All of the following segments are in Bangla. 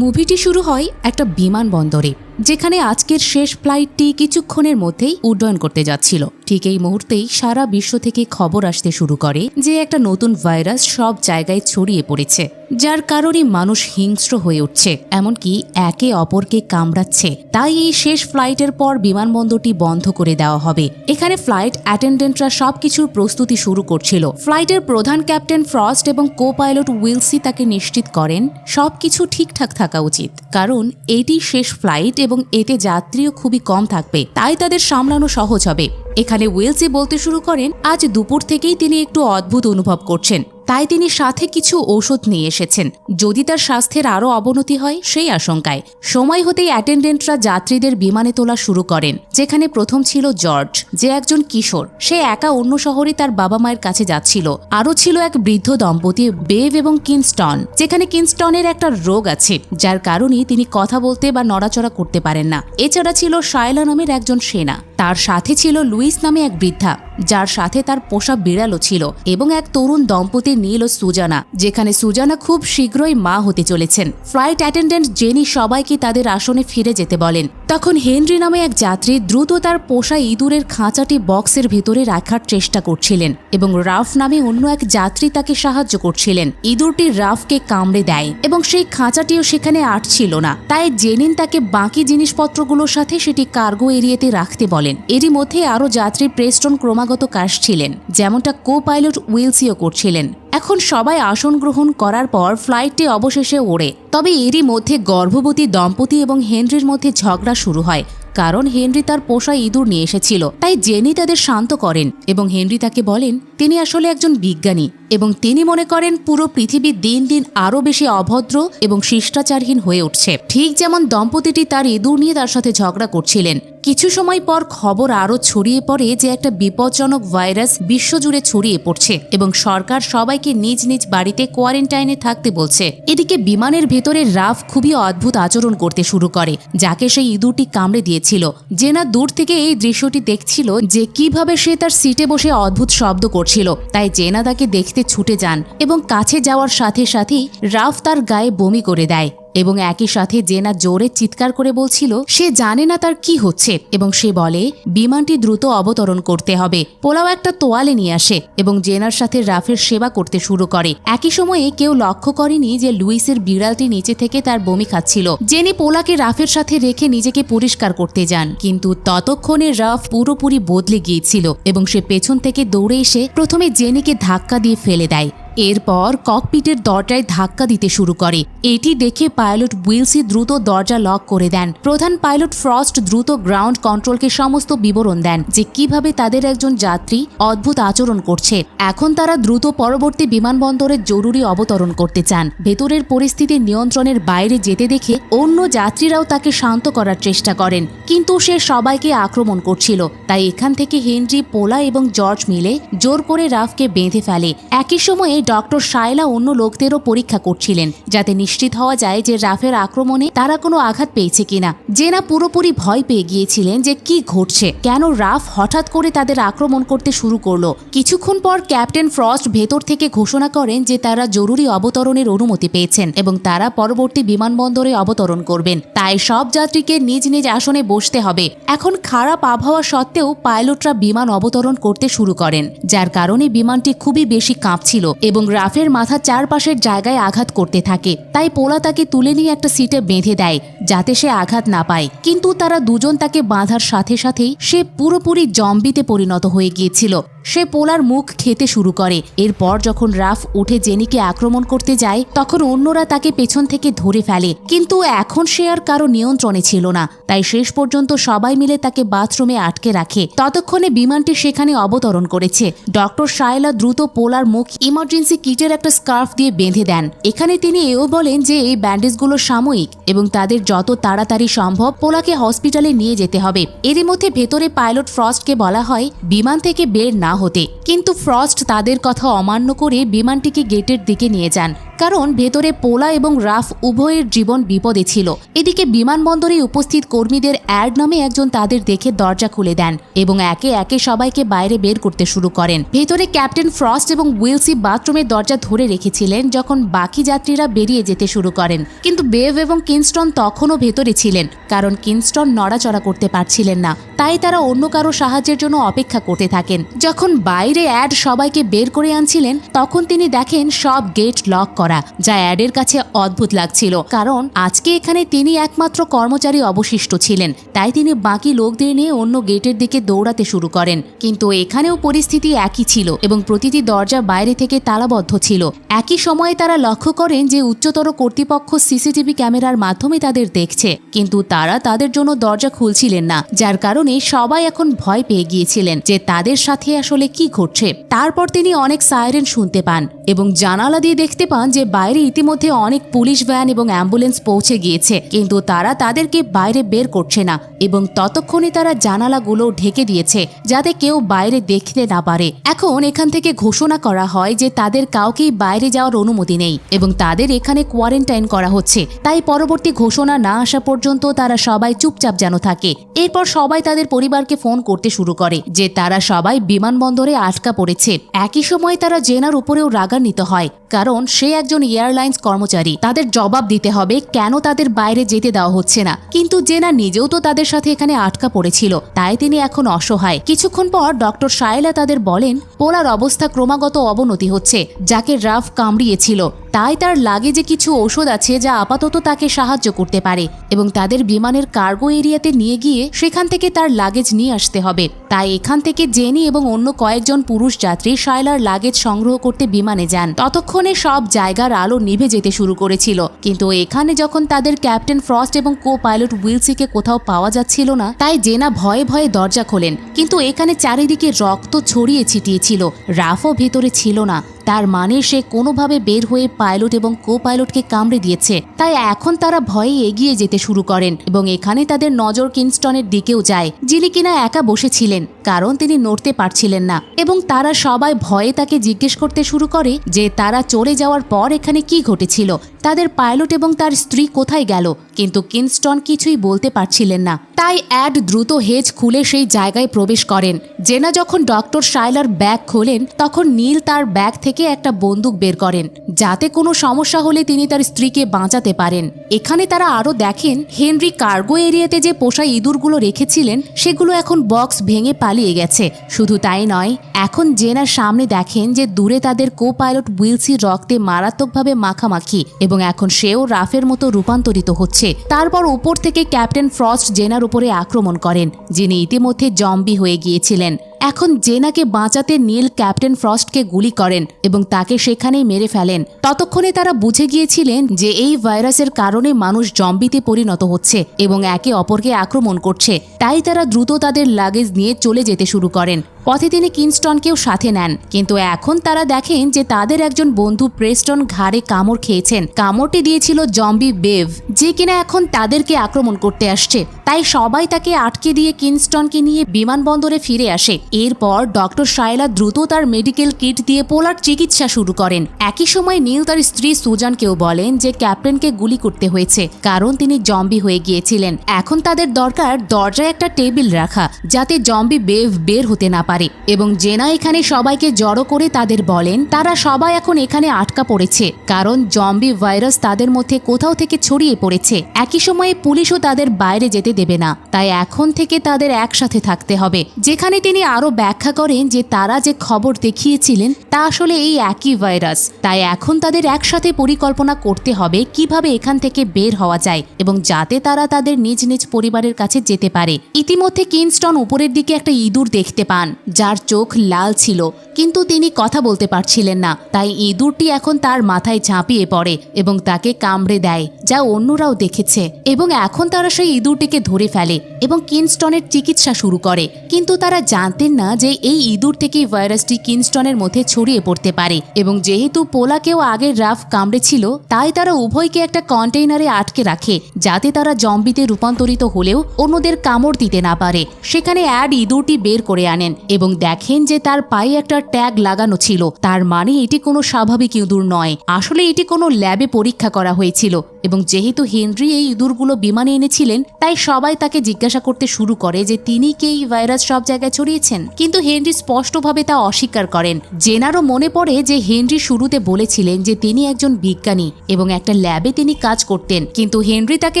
মুভিটি শুরু হয় একটা বিমানবন্দরে, যেখানে আজকের শেষ ফ্লাইটটি কিছুক্ষণের মধ্যেই উড্ডয়ন করতে যাচ্ছিল। ঠিক এই মুহূর্তেই সারা বিশ্ব থেকে খবর আসতে শুরু করে যে একটা নতুন ভাইরাস সব জায়গায় ছড়িয়ে পড়েছে, যার কারণে মানুষ হিংস্র হয়ে উঠছে, এমনকি একে অপরকে কামড়াচ্ছে। তাই এই শেষ ফ্লাইটের পর বিমানবন্দরটি বন্ধ করে দেওয়া হবে। এখানে ফ্লাইট অ্যাটেন্ডেন্টরা সবকিছুর প্রস্তুতি শুরু করছিল। ফ্লাইটের প্রধান ক্যাপ্টেন ফ্রস্ট এবং কো পাইলট উইলসি তাকে নিশ্চিত করেন সবকিছু ঠিকঠাক থাকা উচিত, কারণ এটি শেষ ফ্লাইট এবং এতে যাত্রীও খুবই কম থাকবে, তাই তাদের সামলানো সহজ হবে। এখানে উইলসি বলতে শুরু করেন আজ দুপুর থেকেই তিনি একটু অদ্ভুত অনুভব করছেন, তাই তিনি সাথে কিছু ঔষধ নিয়ে এসেছেন, যদি তার স্বাস্থ্যের আরও অবনতি হয় সেই আশঙ্কায়। সময় হতেই অ্যাটেন্ডেন্টরা যাত্রীদের বিমানে তোলা শুরু করেন, যেখানে প্রথম ছিল জর্জ, যে একজন কিশোর। সে একা অন্য শহরে তার বাবা মায়ের কাছে যাচ্ছিল। আরও ছিল এক বৃদ্ধ দম্পতি, বেভ এবং কিনস্টন, যেখানে কিনস্টনের একটা রোগ আছে, যার কারণে তিনি কথা বলতে বা নড়াচড়া করতে পারেন না। এছাড়া ছিল শায়লা নামের একজন সেনা, তার সাথে ছিল লুইস নামে এক বৃদ্ধা, যার সাথে তার পোষা বিড়ালও ছিল, এবং এক তরুণ দম্পতি নীল ও সুজানা, যেখানে সুজানা খুব শীঘ্রই মা হতে চলেছেন। ফ্লাইট অ্যাটেন্ডেন্ট জেনি সবাইকে তাদের আসনে ফিরে যেতে বলেন। তখন হেনরি নামে এক যাত্রী দ্রুত তার পোষা ইঁদুরের খাঁচাটি বক্সের ভেতরে রাখার চেষ্টা করছিলেন, এবং রাফ নামে অন্য এক যাত্রী তাকে সাহায্য করছিলেন। ইঁদুরটি রাফকে কামড়ে দেয় এবং সেই খাঁচাটিও সেখানে আটছিল না, তাই জেনিন তাকে বাকি জিনিসপত্রগুলোর সাথে সেটি কার্গো এরিয়াতে রাখতে বলেন। এরই মধ্যে আরও যাত্রী প্রেস্টন ক্রমাগত কাশছিলেন, যেমনটা কো পাইলট উইলসিও করছিলেন। এখন সবাই আসন গ্রহণ করার পর ফ্লাইটটি অবশেষে ওড়ে। তবে এরই মধ্যে গর্ভবতী দম্পতি এবং হেনরির মধ্যে ঝগড়া শুরু হয়, কারণ হেনরি তার পোষা ইঁদুর নিয়ে এসেছিল। তাই জেনি তাদের শান্ত করেন এবং হেনরি তাকে বলেন তিনি আসলে একজন বিজ্ঞানী এবং তিনি মনে করেন পুরো পৃথিবী দিন দিন আরও বেশি অভদ্র এবং শিষ্টাচারহীন হয়ে উঠছে, ঠিক যেমন দম্পতিটি তার ইঁদুর নিয়ে তার সাথে ঝগড়া করছিলেন। কিছু সময় পর খবর আরও ছড়িয়ে পড়ে যে একটা বিপজ্জনক ভাইরাস বিশ্বজুড়ে ছড়িয়ে পড়ছে এবং সরকার সবাইকে নিজ নিজ বাড়িতে কোয়ারেন্টাইনে থাকতে বলছে। এদিকে বিমানের ভেতরে রাফ খুবই অদ্ভুত আচরণ করতে শুরু করে, যাকে সেই ইঁদুরটি কামড়ে দিয়েছিল। জেনা দূর থেকে এই দৃশ্যটি দেখছিল যে কিভাবে সে তার সিটে বসে অদ্ভুত শব্দ করছিল, তাই জেনা তাকে দেখতে ছুটে যান এবং কাছে যাওয়ার সাথে সাথেই রাফ তার গায়ে বমি করে দেয় এবং একই সাথে জেনা জোরে চিৎকার করে বলছিল সে জানে না তার কি হচ্ছে, এবং সে বলে বিমানটি দ্রুত অবতরণ করতে হবে। পোলাও একটা তোয়ালে নিয়ে আসে এবং জেনার সাথে রাফের সেবা করতে শুরু করে। একই সময়ে কেউ লক্ষ্য করেনি যে লুইসের বিড়ালটি নিচে থেকে তার বমি খাচ্ছিল। জেনি পোলাকে রাফের সাথে রেখে নিজেকে পরিষ্কার করতে যান, কিন্তু ততক্ষণে রাফ পুরোপুরি বদলে গিয়েছিল এবং সে পেছন থেকে দৌড়ে এসে প্রথমে জেনিকে ধাক্কা দিয়ে ফেলে দেয়। এরপর ককপিটের দরজায় ধাক্কা দিতে শুরু করে। এটি দেখে পাইলট উইলসি দ্রুত দরজা লক করে দেন। প্রধান পাইলট ফ্রস্ট দ্রুত গ্রাউন্ড কন্ট্রোলকে সমস্ত বিবরণ দেন যে কিভাবে তাদের একজন যাত্রী অদ্ভুত আচরণ করছে। এখন তারা দ্রুত পরবর্তী বিমানবন্দরে জরুরি অবতরণ করতে চান। ভেতরের পরিস্থিতি নিয়ন্ত্রণের বাইরে যেতে দেখে অন্য যাত্রীরাও তাকে শান্ত করার চেষ্টা করেন, কিন্তু সে সবাইকে আক্রমণ করছিল। তাই এখান থেকে হেনরি, পোলা এবং জর্জ মিলে জোর করে রাফকে বেঁধে ফেলে। একই সময়ে ডক্টর শায়লা অন্য লোকদেরও পরীক্ষা করছিলেন, যাতে নিশ্চিত হওয়া যায় যে রাফের আক্রমণে তারা কোনো আঘাত পেয়েছে কিনা। জেনা পুরোপুরি ভয় পেয়ে গিয়েছিলেন যে কি ঘটছে, কেন রাফ হঠাৎ করে তাদের আক্রমণ করতে শুরু করলো। কিছুক্ষণ পর ক্যাপ্টেন ফ্রস্ট ভেতর থেকে ঘোষণা করেন যে তারা জরুরি অবতরণের অনুমতি পেয়েছেন এবং তারা পরবর্তী বিমানবন্দরে অবতরণ করবেন। তাই সব যাত্রীকে নিজ নিজ আসনে বসতে হবে। এখন খারাপ আবহাওয়া সত্ত্বেও পাইলটরা বিমান অবতরণ করতে শুরু করেন, যার কারণে বিমানটি খুবই বেশি কাঁপছিল এবং রাফের মাথা চারপাশের জায়গায় আঘাত করতে থাকে। তাই পোলা তাকে তুলে নিয়ে একটা সিটে বেঁধে দেয় যাতে সে আঘাত না পায়, কিন্তু তারা দুজন তাকে বাঁধার সাথে সাথেই সে পুরোপুরি জম্বিতে পরিণত হয়ে গিয়েছিল। সে পোলার মুখ খেতে শুরু করে। এরপর যখন রাফ উঠে জেনিকে আক্রমণ করতে যায় তখন অন্যরা তাকে পেছন থেকে ধরে ফেলে, কিন্তু এখন সে আর কারো নিয়ন্ত্রণে ছিল না। তাই শেষ পর্যন্ত সবাই মিলে তাকে বাথরুমে আটকে রাখে। ততক্ষণে বিমানটি সেখানে অবতরণ করেছে। ডক্টর শায়লা দ্রুত পোলার মুখ ইমার্জেন্সি কিটের একটা স্কার্ফ দিয়ে বেঁধে দেন। এখানে তিনি এও বলেন যে এই ব্যান্ডেজগুলো সাময়িক এবং তাদের যত তাড়াতাড়ি সম্ভব পোলাকে হসপিটালে নিয়ে যেতে হবে। এরই মধ্যে ভেতরে পাইলট ফ্রস্টকে বলা হয় বিমান থেকে বের না হতে, কিন্তু ফ্রস্ট তাদের কথা অমান্য করে বিমানটিকে গেটের দিকে নিয়ে যান। কারণ ভেতরে পোলা এবং রাফ উভয়ের জীবন বিপদে ছিল। এদিকে বিমানবন্দরে উপস্থিত কর্মীদের অ্যাড নামে একজন তাদের দেখে দরজা খুলে দেন এবং একে একে সবাইকে বাইরে বের করতে শুরু করেন। ভেতরে ক্যাপ্টেন ফ্রস্ট এবং উইলসি বাথরুমের দরজা ধরে রেখেছিলেন যখন বাকি যাত্রীরা বেরিয়ে যেতে শুরু করেন, কিন্তু বেভ এবং কিনস্টন তখনও ভেতরে ছিলেন কারণ কিনস্টন নড়াচড়া করতে পারছিলেন না। তাই তারা অন্য কারো সাহায্যের জন্য অপেক্ষা করতে থাকেন। যখন বাইরে অ্যাড সবাইকে বের করে আনছিলেন তখন তিনি দেখেন সব গেট লক করা, যা অ্যাডের কাছে অদ্ভুত লাগছিল কারণ আজকে এখানে তিনি একমাত্র কর্মচারী অবশিষ্ট ছিলেন। তাই তিনি বাকি লোকদের নিয়ে অন্য গেটের দিকে দৌড়াতে শুরু করেন, কিন্তু এখানেও পরিস্থিতি একই ছিল এবং প্রতিটি দরজা বাইরে থেকে তালাবদ্ধ ছিল। একই সময়ে তারা লক্ষ্য করেন যে উচ্চতর কর্তৃপক্ষ সিসিটিভি ক্যামেরার মাধ্যমে তাদের দেখছে, কিন্তু তারা তাদের জন্য দরজা খুলছিলেন না, যার কারণে সবাই এখন ভয় পেয়ে গিয়েছিলেন যে তাদের সাথে আসলে কি ঘটছে। তারপর তিনি অনেক সাইরেন শুনতে পান এবং জানালা দিয়ে দেখতে পান যে বাইরে ইতিমধ্যে অনেক পুলিশ ভ্যান এবং অ্যাম্বুলেন্স পৌঁছে গিয়েছে, কিন্তু তারা তাদেরকে বাইরে বের করছে না এবং ততক্ষণে তারা জানালাগুলো ঢেকে দিয়েছে যাতে কেউ বাইরে দেখতে না পারে। এখন এখান থেকে ঘোষণা করা হয় যে তাদের কাউকেই বাইরে যাওয়ার অনুমতি নেই এবং তাদের এখানে কোয়ারেন্টাইন করা হচ্ছে। তাই পরবর্তী ঘোষণা না আসা পর্যন্ত তারা সবাই চুপচাপ যেন থাকে। এরপর সবাই তাদের পরিবারকে ফোন করতে শুরু করে যে তারা সবাই বিমানবন্দরে আটকা পড়েছে। একই সময় তারা জেনার উপরেও রাগান্বিত হয় কারণ সে একজন এয়ারলাইন্স কর্মচারী। তাদের জবাব দিতে হবে কেন তাদের বাইরে যেতে দেওয়া হচ্ছে না, কিন্তু জেনা নিজেও তো তাদের সাথে এখানে আটকা পড়েছিল, তাই তিনি এখন অসহায়। কিছুক্ষণ পর ডক্টর শায়লা তাদের বলেন পোলার অবস্থা ক্রমাগত অবনতি হচ্ছে, যাকে রাফ কামড়িয়েছিল। তাই তার লাগেজে কিছু ঔষধ আছে যা আপাতত তাকে সাহায্য করতে পারে এবং তাদের বিমানের কার্গো এরিয়াতে নিয়ে গিয়ে সেখান থেকে তার লাগেজ নিয়ে আসতে হবে। তাই এখান থেকে জেনি এবং অন্য কয়েকজন পুরুষ যাত্রী শায়লার লাগেজ সংগ্রহ করতে বিমানে যান। ততক্ষণে সব জায়গার আলো নিভে যেতে শুরু করেছিল, কিন্তু এখানে যখন তাদের ক্যাপ্টেন ফ্রস্ট এবং কো পাইলট উইলসিকে কোথাও পাওয়া যাচ্ছিল না, তাই জেনা ভয়ে ভয়ে দরজা খোলেন, কিন্তু এখানে চারিদিকে রক্ত ছড়িয়ে ছিটিয়েছিল। রাফও ভেতরে ছিল না, তার মানে সে কোনোভাবে বের হয়ে পাইলট এবং কো পাইলটকে কামড়ে দিয়েছে। তাই এখন তারা ভয়ে এগিয়ে যেতে শুরু করেন এবং এখানে তাদের নজর কিনস্টনের দিকেও যায়, যিনি কিনা একা বসেছিলেন কারণ তিনি নড়তে পারছিলেন না। এবং তারা সবাই ভয়ে তাকে জিজ্ঞেস করতে শুরু করে যে তারা চলে যাওয়ার পর এখানে কি ঘটেছিল, তাদের পাইলট এবং তার স্ত্রী কোথায় গেল, কিন্তু কিনস্টন কিছুই বলতে পারছিলেন না। তাই অ্যাড দ্রুত হেজ খুলে সেই জায়গায় প্রবেশ করেন। জেনা যখন ডক্টর শায়লার ব্যাগ খোলেন তখন নীল তার ব্যাগ থেকে একটা বন্দুক বের করেন যাতে কোনো সমস্যা হলে তিনি তার স্ত্রীকে বাঁচাতে পারেন। এখানে তারা আরও দেখেন হেনরি কার্গো এরিয়াতে যে পোষা ইঁদুরগুলো রেখেছিলেন সেগুলো এখন বক্স ভেঙে পালিয়ে গেছে। শুধু তাই নয়, এখন জেনার সামনে দেখেন যে দূরে তাদের কো পাইলট উইলসির রক্তে মারাত্মকভাবে মাখামাখি এবং এখন সেও রাফের মতো রূপান্তরিত হচ্ছে। তারপর উপর থেকে ক্যাপ্টেন ফ্রস্ট জেনার উপরে আক্রমণ করেন, যিনি ইতিমধ্যে জম্বি হয়ে গিয়েছিলেন। এখন জেনাকে বাঁচাতে নীল ক্যাপ্টেন ফ্রস্টকে গুলি করেন এবং তাকে সেখানেই মেরে ফেলেন। ততক্ষণে তারা বুঝে গিয়েছিলেন যে এই ভাইরাসের কারণে মানুষ জম্বিতে পরিণত হচ্ছে এবং একে অপরকে আক্রমণ করছে। তাই তারা দ্রুত তাদের লাগেজ নিয়ে চলে যেতে শুরু করেন। পথে তিনি কিনস্টনকেও সাথে নেন, কিন্তু এখন তারা দেখেন যে তাদের একজন বন্ধু প্রেস্টন ঘাড়ে কামড় খেয়েছেন। কামড়টি দিয়েছিল জম্বি বেভ, যে কিনা এখন তাদেরকে আক্রমণ করতে আসছে। তাই সবাই তাকে আটকে দিয়ে কিনস্টনকে নিয়ে বিমানবন্দরে ফিরে আসে। এরপর ডক্টর শায়লা দ্রুত তার মেডিকেল কিট দিয়ে পোলার চিকিৎসা শুরু করেন। একই সময় নীল তার স্ত্রী সুজানকেও বলেন যে ক্যাপ্টেনকে গুলি করতে হয়েছে কারণ তিনি জম্বি হয়ে গিয়েছিলেন। এখন তাদের দরকার দরজায় একটা টেবিল রাখা যাতে জম্বি বেভ বের হতে না পারে। এবং জেনা এখানে সবাইকে জড়ো করে তাদের বলেন তারা সবাই এখন এখানে আটকা পড়েছে কারণ জম্বি ভাইরাস তাদের মধ্যে কোথাও থেকে ছড়িয়ে পড়েছে। একই সময়ে পুলিশও তাদের বাইরে যেতে দেবে না, তাই এখন থেকে তাদের একসাথে থাকতে হবে। যেখানে তিনি আরো ব্যাখ্যা করেন যে তারা যে খবর দেখিয়েছিলেন তা আসলে এই একই ভাইরাস। তাই এখন তাদের একসাথে পরিকল্পনা করতে হবে কিভাবে এখান থেকে বের হওয়া যায় এবং যাতে তারা তাদের নিজ নিজ পরিবারের কাছে যেতে পারে। ইতিমধ্যে কিনস্টন উপরের দিকে একটা ইঁদুর দেখতে পান যার চোখ লাল ছিল, কিন্তু তিনি কথা বলতে পারছিলেন না। তাই ইঁদুরটি এখন তার মাথায় ঝাঁপিয়ে পড়ে এবং তাকে কামড়ে দেয়, যা অন্যরাও দেখেছে। এবং এখন তারা সেই ইঁদুরটিকে ধরে ফেলে এবং কিনস্টনের চিকিৎসা শুরু করে। কিন্তু তারা জানতেন না যে এই ইঁদুর থেকেই ভাইরাসটি কিনস্টনের মধ্যে ছড়িয়ে পড়তে পারে। এবং যেহেতু পোলাকেও আগে রাফ কামড়েছিল, তাই তারা উভয়কে একটা কন্টেইনারে আটকে রাখে যাতে তারা জম্বিতে রূপান্তরিত হলেও অন্যদের কামড় দিতে না পারে। সেখানে অ্যাড ইঁদুরটি বের করে আনেন এবং দেখেন যে তার পায়ে একটা ট্যাগ লাগানো ছিল। তার মানে এটি কোনো স্বাভাবিক ইঁদুর নয়, আসলে এটি কোনো ল্যাবে পরীক্ষা করা হয়েছিল। এবং যেহেতু হেনরি এই ইঁদুরগুলো বিমানে এনেছিলেন, তাই সবাই তাকে জিজ্ঞাসা করতে শুরু করে যে তিনি কি এই ভাইরাস সব জায়গায় ছড়িয়েছেন। কিন্তু হেনরি স্পষ্টভাবে তা অস্বীকার করেন। জেনারও মনে পড়ে যে হেনরি শুরুতে বলেছিলেন যে তিনি একজন বিজ্ঞানী এবং একটা ল্যাবে তিনি কাজ করতেন, কিন্তু হেনরি তাকে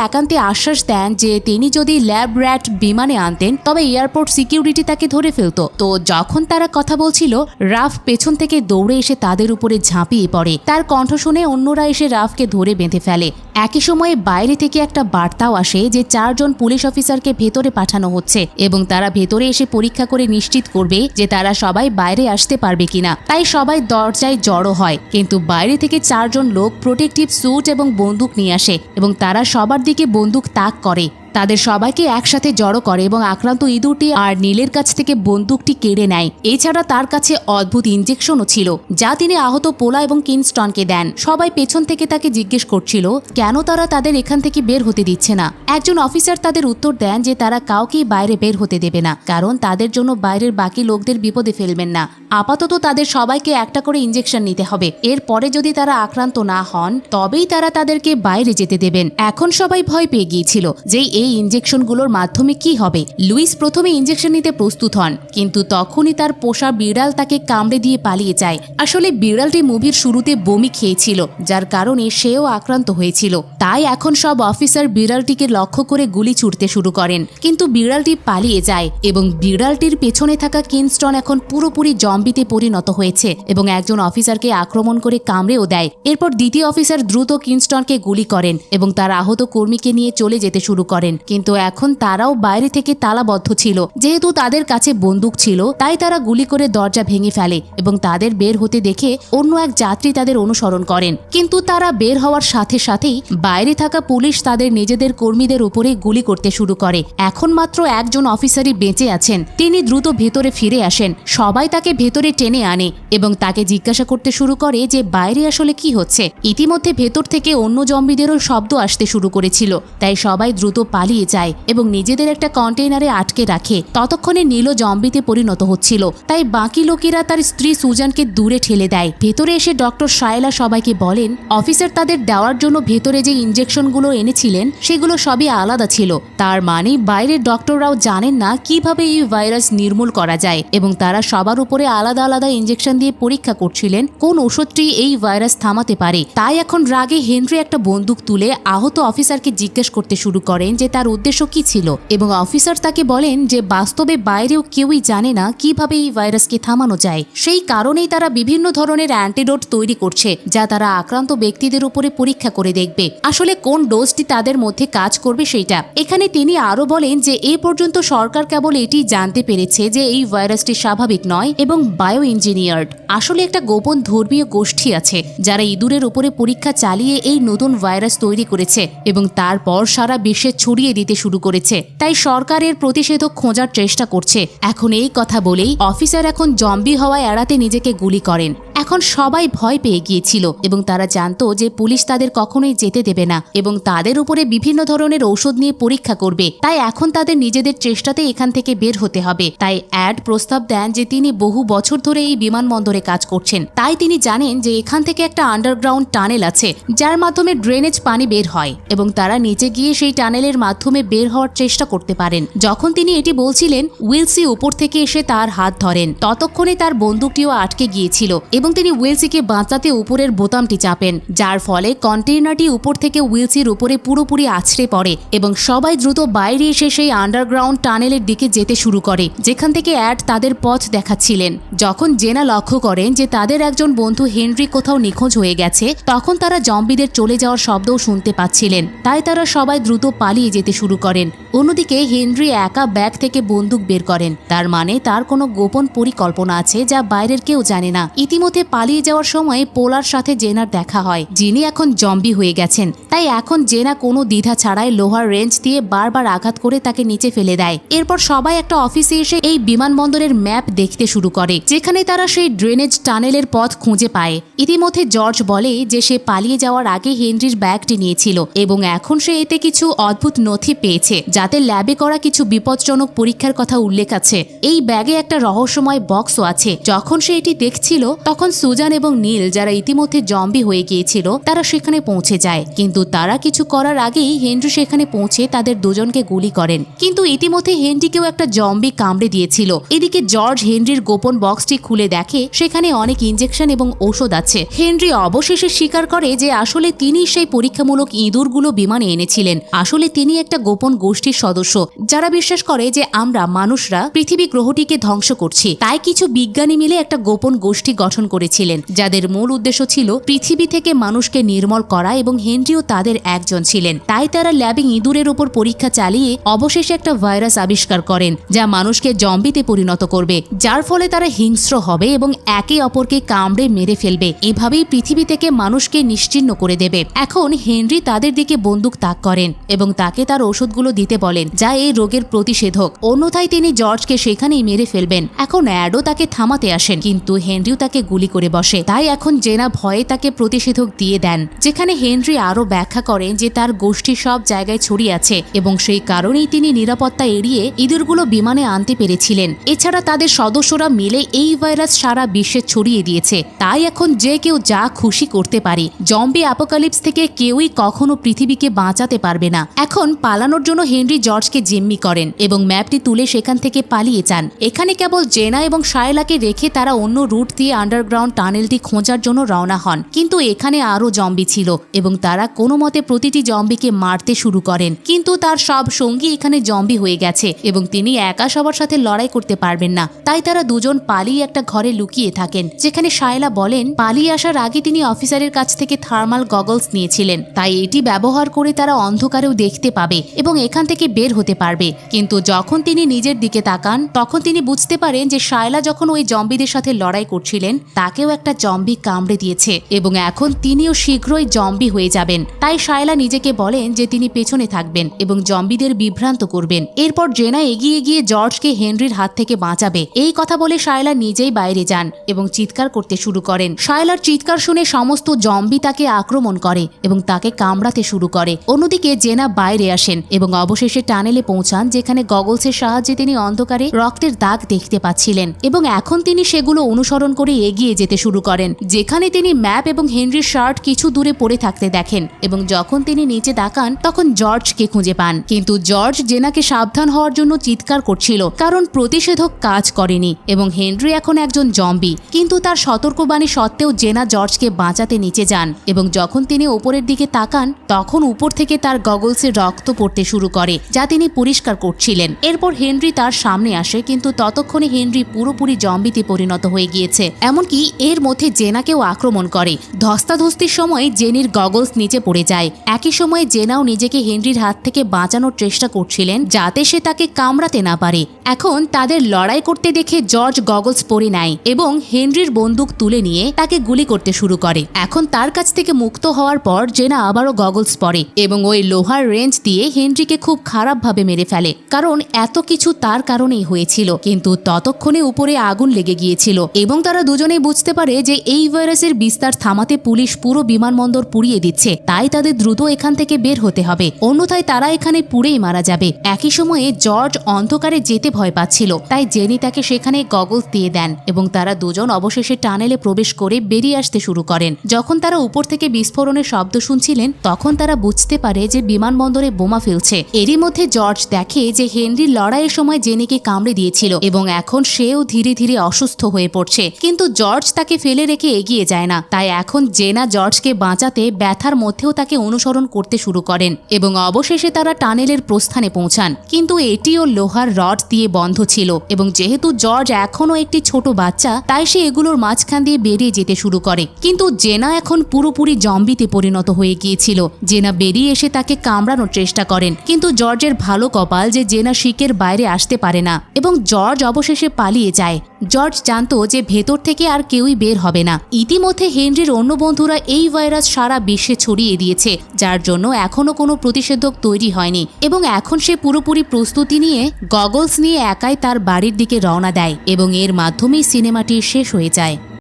একান্তে আশ্বাস দেন যে তিনি যদি ল্যাব র্যাট বিমানে আনতেন তবে এয়ারপোর্ট সিকিউরিটি তাকে ধরে ফেলত। তো যখন তারা কথা বলছিল, রাফ পেছন থেকে দৌড়ে এসে তাদের উপরে ঝাঁপিয়ে পড়ে। তার কণ্ঠ শুনে অন্যরা এসে রাফকে ধরে বেঁধে ফেলে। একই সময়ে বাইরে থেকে একটা বার্তাও আসে যে 4 জন পুলিশ অফিসারকে ভেতরে পাঠানো হচ্ছে এবং তারা ভেতরে এসে পরীক্ষা করে নিশ্চিত করবে যে তারা সবাই বাইরে আসতে পারবে কিনা। তাই সবাই দরজায় জড়ো হয়, কিন্তু বাইরে থেকে 4 জন লোক প্রোটেক্টিভ স্যুট এবং বন্দুক নিয়ে আসে এবং তারা সবার দিকে বন্দুক তাক করে। তাদের সবাইকে একসাথে জড়ো করে এবং আক্রান্ত ইঁদুরটি আর নীলের কাছ থেকে বন্দুকটি কেড়ে নেয়। এছাড়া তার কাছে অদ্ভুত ইঞ্জেকশনও ছিল যা তিনি আহত পোলা এবং কিনস্টনকে দেন। সবাই পেছন থেকে তাকে জিজ্ঞেস করছিল কেন তারা তাদের এখান থেকে বের হতে দিচ্ছে না। একজন অফিসার তাদের উত্তর দেন যে তারা কাউকেই বাইরে বের হতে দেবে না, কারণ তাদের জন্য বাইরের বাকি লোকদের বিপদে ফেলবেন না। আপাতত তাদের সবাইকে একটা করে ইঞ্জেকশন নিতে হবে, এরপরে যদি তারা আক্রান্ত না হন তবেই তারা তাদেরকে বাইরে যেতে দেবেন। এখন সবাই ভয় পেয়ে গিয়েছিল যে এই ইঞ্জেকশনগুলোর মাধ্যমে কি হবে। লুইস প্রথমে ইঞ্জেকশন নিতে প্রস্তুত হন, কিন্তু তখনই তার পোষা বিড়াল তাকে কামড়ে দিয়ে পালিয়ে যায়। আসলে বিড়ালটি মুভির শুরুতে বমি খেয়েছিল, যার কারণে সেও আক্রান্ত হয়েছিল। তাই এখন সব অফিসার বিড়ালটিকে লক্ষ্য করে গুলি ছুটতে শুরু করেন, কিন্তু বিড়ালটি পালিয়ে যায় এবং বিড়ালটির পেছনে থাকা কিনস্টন এখন পুরোপুরি জম্বিতে পরিণত হয়েছে এবং একজন অফিসারকে আক্রমণ করে কামড়েও দেয়। এরপর দ্বিতীয় অফিসার দ্রুত কিনস্টনকে গুলি করেন এবং তার আহত কর্মীকে নিয়ে চলে যেতে শুরু করেন, কিন্তু এখন তারাও বাইরে থেকে তালাবদ্ধ ছিল। যেহেতু তাদের কাছে বন্দুক ছিল, তাই তারা গুলি করে দরজা ভেঙে ফেলে এবং তাদের বের হতে দেখে অন্য এক যাত্রী তাদের অনুসরণ করেন। কিন্তু তারা বের হওয়ার সাথে সাথেই বাইরে থাকা পুলিশ তাদের নিজেদের কর্মীদের উপরে গুলি করতে শুরু করে। এখন মাত্র একজন অফিসারই বেঁচে আছেন। তিনি দ্রুত ভেতরে ফিরে আসেন, সবাই তাকে ভেতরে টেনে আনে এবং তাকে জিজ্ঞাসা করতে শুরু করে যে বাইরে আসলে কি হচ্ছে। ইতিমধ্যে ভেতর থেকে অন্য জম্বিদেরও শব্দ আসতে শুরু করেছিল, তাই সবাই দ্রুত পালিয়ে যায় এবং নিজেদের একটা কন্টেইনারে আটকে রাখে। ততক্ষণে নীলও জম্বিতে পরিণত হচ্ছিল, তাই বাকি লোকেরা তার স্ত্রী সুজানকে দূরে ঠেলে দেয়। ভেতরে এসে ডক্টর শায়লা সবাইকে বলেন অফিসার তাদের দেওয়ার জন্য ভেতরে যে ইঞ্জেকশনগুলো এনেছিলেন সেগুলো সবই আলাদা ছিল। তার মানে বাইরের ডক্টররাও জানেন না কিভাবে এই ভাইরাস নির্মূল করা যায় এবং তারা সবার উপরে আলাদা আলাদা ইঞ্জেকশন দিয়ে পরীক্ষা করছিলেন কোন ওষুধটি এই ভাইরাস থামাতে পারে। তাই এখন রাগে হেনরি একটা বন্দুক তুলে আহত অফিসারকে জিজ্ঞেস করতে শুরু করেন যে তার উদ্দেশ্য কি ছিল এবং অফিসার তাকে বলেন যে বাস্তবে বাইরেও কেউই জানে না কিভাবে এই ভাইরাসকে থামানো যায়। সেই কারণেই তারা বিভিন্ন ধরনের অ্যান্টিডোট তৈরি করছে যা তারা আক্রান্ত ব্যক্তিদের উপরে পরীক্ষা করে দেখবে আসলে কোন ডোজটি তাদের মধ্যে কাজ করবে সেইটা। এখানে তিনি আরো বলেন যে এই পর্যন্ত সরকার কেবল এটি জানতে পেরেছে যে এই ভাইরাসটি স্বাভাবিক নয় এবং বায়ো ইঞ্জিনিয়ার্ড। আসলে একটা গোপন ধর্মীয় গোষ্ঠী আছে যারা ইঁদুরের উপরে পরীক্ষা চালিয়ে এই নতুন ভাইরাস তৈরি করেছে এবং তারপর সারা বিশ্বে ছড়িয়ে দিতে শুরু করেছে। তাই সরকারের প্রতিষেধক খোঁজার চেষ্টা করছে। এখন এই কথা বলেই অফিসার এখন জম্বি হওয়া এড়াতে নিজেকে গুলি করেন। এখন সবাই ভয় পেয়ে গিয়েছিল এবং তারা জানতো যে পুলিশ তাদের কখনোই যেতে দেবে না এবং তাদের উপরে বিভিন্ন ধরনের ঔষধ নিয়ে পরীক্ষা করবে। তাই এখন তাদের নিজেদের চেষ্টাতে এখান থেকে বের হতে হবে। তাই অ্যাড প্রস্তাব দেন যে তিনি বহু বছর ধরে এই বিমানবন্দরে কাজ করছেন, তাই তিনি জানেন যে এখান থেকে একটা আন্ডারগ্রাউন্ড টানেল আছে যার মাধ্যমে ড্রেনেজ পানি বের হয় এবং তারা নিচে গিয়ে সেই টানেলের মাধ্যমে বের হওয়ার চেষ্টা করতে পারেন। যখন তিনি এটি বলছিলেন, উইলসি উপর থেকে এসে তার হাত ধরেন। ততক্ষণে তার বন্দুকটিও আটকে গিয়েছিল এবং তিনি উইলসিকে বাঁচাতে উপরের বোতামটি চাপেন, যার ফলে কন্টেইনারটি উপর থেকে উইলসির উপরে পুরোপুরি আছড়ে পড়ে এবং সবাই দ্রুত বাইরে এসে সেই আন্ডারগ্রাউন্ড টানেলের দিকে যেতে শুরু করে যেখান থেকে অ্যাড তাদের পথ দেখাচ্ছিলেন। যখন জেনা লক্ষ্য করেন যে তাদের একজন বন্ধু হেনরি কোথাও নিখোঁজ হয়ে গেছে, তখন তারা জম্বিদের চলে যাওয়ার শব্দও শুনতে পাচ্ছিলেন। তাই তারা সবাই দ্রুত পালিয়ে যেতে শুরু করেন। অন্যদিকে হেনরি একা ব্যাগ থেকে বন্দুক বের করেন, তার মানে তার কোনো গোপন পরিকল্পনা আছে যা বাইরের কেউ জানে না। ইতিমধ্যে পালিয়ে যাওয়ার সময় পোলার সাথে জেনার দেখা হয়, যিনি এখন জম্বি হয়ে গেছেন। তাই এখন জেনা কোনো দ্বিধা ছাড়াই লোহার রেঞ্চ দিয়ে বারবার আঘাত করে তাকে নিচে ফেলে দেয়। এরপর সবাই একটা অফিসে এসে এই বিমানবন্দরের ম্যাপ দেখতে শুরু করে, যেখানে তারা সেই ড্রেনেজ টানেলের পথ খুঁজে পায়। ইতিমধ্যে জর্জ বলে যে সে পালিয়ে যাওয়ার আগে হেনরির ব্যাগটি নিয়েছিল এবং এখন সে এতে কিছু অদ্ভুত নথি পেয়েছে যাতে ল্যাবে করা কিছু বিপজ্জনক পরীক্ষার কথা উল্লেখ আছে। এই ব্যাগে একটা রহস্যময় বক্সও আছে। যখন সে এটি দেখছিল তখন সুজান এবং নীল, যারা ইতিমধ্যে জম্বি হয়ে গিয়েছিল, তারা সেখানে পৌঁছে যায়। কিন্তু তারা কিছু করার আগেই হেনরি সেখানে পৌঁছে তাদের দুজনকে গুলি করেন। কিন্তু ইতিমধ্যে হেনরিকেও একটা জম্বি কামড়ে দিয়েছিল। এদিকে জর্জ হেনরির গোপন বক্সটি খুলে দেখে সেখানে অনেক ইনজেকশন এবং ঔষধ আছে। হেনরি অবশেষে স্বীকার করে যে আসলে তিনি সেই পরীক্ষামূলক ইঁদুরগুলো বিমানে এনেছিলেন। আসলে তিনি একটা গোপন গোষ্ঠীর সদস্য যারা বিশ্বাস করে যে আমরা মানুষরা পৃথিবী গ্রহটিকে ধ্বংস করছি। তাই কিছু বিজ্ঞানী মিলে একটা গোপন গোষ্ঠী গঠন করেছিলেন যাদের মূল উদ্দেশ্য ছিল পৃথিবী থেকে মানুষকে নির্মূল করা, এবং হেনরিও তাদের একজন ছিলেন। তাই তারা ল্যাবে ইঁদুরের উপর পরীক্ষা চালিয়ে অবশেষে একটা ভাইরাস আবিষ্কার করেন যা মানুষকে জম্বিতে পরিণত করবে, যার ফলে তারা হিংস্র হবে এবং একে অপরকে কামড়ে মেরে ফেলবে। এভাবেই পৃথিবী থেকে মানুষকে নিশ্চিহ্ন করে দেবে। এখন হেনরি তাদের দিকে বন্দুক তাক করেন এবং তাকে তার ওষুধগুলো দিতে বলেন যা এই রোগের প্রতিষেধক, অন্যথায় তিনি জর্জকে সেখানেই মেরে ফেলবেন। এখন অ্যাডও তাকে থামাতে আসেন, কিন্তু হেনরিও তাকে গুলি করে বসে। তাই এখন জেনা ভয়ে তাকে প্রতিষেধক দিয়ে দেন, যেখানে হেনরি আরো ব্যাখ্যা করেন যে তার গোষ্ঠী সব জায়গায় ছড়িয়ে আছে এবং সেই কারণেই তিনি নিরাপত্তা এড়িয়ে ইঁদুরগুলো বিমানে আনতে পেরেছিলেন। এছাড়া তাদের সদস্যরা মিলে এই ভাইরাস সারা বিশ্বে ছড়িয়ে দিয়েছে। তাই এখন যে কেউ যা খুশি করতে পারে। জম্বি অ্যাপোকালিপস থেকে কেউই কখনো পৃথিবীকে বাঁচাতে পারবে না। এখন পালানোর জন্য হেনরি জর্জকে জিম্মি করেন এবং ম্যাপটি তুলে সেখান থেকে পালিয়ে যান। এখানে কেবল জেনা এবং শায়লাকে রেখে তারা অন্য রুট দিয়ে আন্ডারগ্রাউন্ড টানেলটি খোঁজার জন্য রওনা হন। কিন্তু এখানে আরো জম্বি ছিল এবং তারা কোনো মতে প্রতিটি জম্বিকে মারতে শুরু করেন। কিন্তু তার সব সঙ্গী এখানে জম্বি হয়ে গেছে এবং তিনি একা সবার সাথে লড়াই করতে পারবেন না। তাই তারা দুজন পালিয়ে একটা ঘরে লুকিয়ে থাকেন, যেখানে শায়লা বলেন পালিয়ে আসার আগে তিনি অফিসারের কাছ থেকে থার্মাল গগলস নিয়েছিলেন, তাই এটি ব্যবহার করে তারা অন্ধকারেও দেখতে পাবে এবং এখান থেকে বের হতে পারবে। কিন্তু যখন তিনি নিজের দিকে তাকান তখন তিনি বুঝতে পারেন যে শায়লা যখন ওই জম্বিদের সাথে লড়াই করছিলেন তাকেও একটা জম্বি কামড়ে দিয়েছে এবং এখন তিনিও শীঘ্রই জম্বি হয়ে যাবেন। তাই শায়লা নিজেকে বলেন যে তিনি পেছনে থাকবেন এবং জম্বিদের বিভ্রান্ত করবেন। এরপর জেনা এগিয়ে গিয়ে জর্জকে হেনরির হাত থেকে বাঁচাবে। এই কথা বলে শায়লা নিজেই বাইরে যান এবং চিৎকার করতে শুরু করেন। শায়লার চিৎকার শুনে সমস্ত জম্বি তাকে আক্রমণ করে এবং তাকে কামড়াতে শুরু করে। অন্যদিকে জেনা বাইরে আসেন এবং অবশেষে টানেলে পৌঁছান, যেখানে গগলসের সাহায্যে তিনি অন্ধকারে রক্তের দাগ দেখতে পাচ্ছিলেন এবং এখন তিনি সেগুলো অনুসরণ করে এগিয়ে যেতে শুরু করেন, যেখানে তিনি ম্যাপ এবং হেনরির শার্ট কিছু দূরে পড়ে থাকতে দেখেন এবং যখন তিনি নিচে তাকান তখন জর্জকে খুঁজে পান। কিন্তু জর্জ জেনাকে সাবধান হওয়ার জন্য চিৎকার করছিল, কারণ প্রতিষেধক কাজ করেনি এবং হেনরি এখন একজন জম্বি। কিন্তু তার সতর্কবাণী সত্ত্বেও জেনা জর্জকে বাঁচাতে নিচে যান এবং যখন তিনি উপরের দিকে তাকান তখন উপর থেকে তার গগলসে রক্ত পড়তে শুরু করে, যা তিনি পরিষ্কার করছিলেন। এরপর হেনরি তার সামনে আসে, কিন্তু ততক্ষণে হেনরি পুরোপুরি জম্বিতে পরিণত হয়ে গিয়েছে। এমনকি এর মধ্যে জেনাকেও আক্রমণ করে। ধস্তাধস্তির সময় জেনির গগলস নিচে পড়ে যায়। একই সময়ে জেনাও নিজেকে হেনরির হাত থেকে বাঁচানোর চেষ্টা করছিলেন যাতে সে তাকে কামড়াতে না পারে। এখন তাদের লড়াই করতে দেখে জর্জ গগলস পরে নেয় এবং হেনরির বন্দুক তুলে নিয়ে তাকে গুলি করতে শুরু করে। এখন তার কাছ থেকে মুক্ত হওয়ার পর জেনা আবারও গগলস পরে এবং ওই লোহার রেঞ্জ দিয়ে হেনরিকে খুব খারাপভাবে মেরে ফেলে, কারণ এত কিছু তার কারণেই হয়েছিল। কিন্তু ততক্ষণে উপরে আগুন লেগে গিয়েছিল এবং তারা দুজনেই বুঝতে পারে যে এই ভাইরাসের বিস্তার থামাতে পুলিশ পুরো বিমানবন্দর পুড়িয়ে দিচ্ছে। তাই তাদের দ্রুত এখান থেকে বের হতে হবে, অন্যথায় তারা এখানে পুড়েই মারা যাবে। একই সময়ে জর্জ অন্ধকারে যেতে ভয় পাচ্ছিল, তাই জেনি তাকে সেখানে গগলস দিয়ে দেন এবং তারা দুজন অবশেষে টানেলে প্রবেশ করে বেরিয়ে আসতে শুরু করেন। যখন তারা উপর থেকে বিস্ফোরণের শব্দ শুনছিলেন তখন তারা বুঝতে পারে যে বিমানবন্দরে বোমা ফেলছে। এরই মধ্যে জর্জ দেখে যে হেনরি লড়াইয়ের সময় জেনিকে কামড়ে দিয়েছিল এবং এখন সেও ধীরে ধীরে অসুস্থ হয়ে পড়ছে। কিন্তু জর্জ তাকে ফেলে রেখে এগিয়ে যায় না। তাই এখন জেনা জর্জকে বাঁচাতে ব্যথার মধ্যেও তাকে অনুসরণ করতে শুরু করেন এবং অবশেষে তারা টানেলের প্রস্থানে পৌঁছান। কিন্তু এটিও লোহার রড দিয়ে বন্ধ ছিল এবং যেহেতু জর্জ এখনও একটি ছোট বাচ্চা তাই সে এগুলোর মাঝখান দিয়ে বেরিয়ে যেতে শুরু করে। কিন্তু জেনা এখন পুরোপুরি জম্বিতে পরিণত হয়ে গিয়েছিল। জেনা বেরিয়ে এসে তাকে কামড়ানোর চেষ্টা করেন, কিন্তু জর্জের ভালো কপাল যে জেনা শিকের বাইরে আসতে পারে না এবং জর্জ অবশেষে পালিয়ে যায়। জর্জ জানতো যে ভেতর থেকে আর কেউই বের হবে না। ইতিমধ্যে হেনরির অন্য বন্ধুরা এই ভাইরাস সারা বিশ্বে ছড়িয়ে দিয়েছে, যার জন্য এখনো কোনো প্রতিষেধক তৈরি হয়নি এবং এখন সে পুরোপুরি প্রস্তুতি নিয়ে গগলস নিয়ে একাই তার বাড়ির দিকে রওনা দেয় এবং এর মাধ্যমেই সিনেমাটি শেষ হয়ে যায়।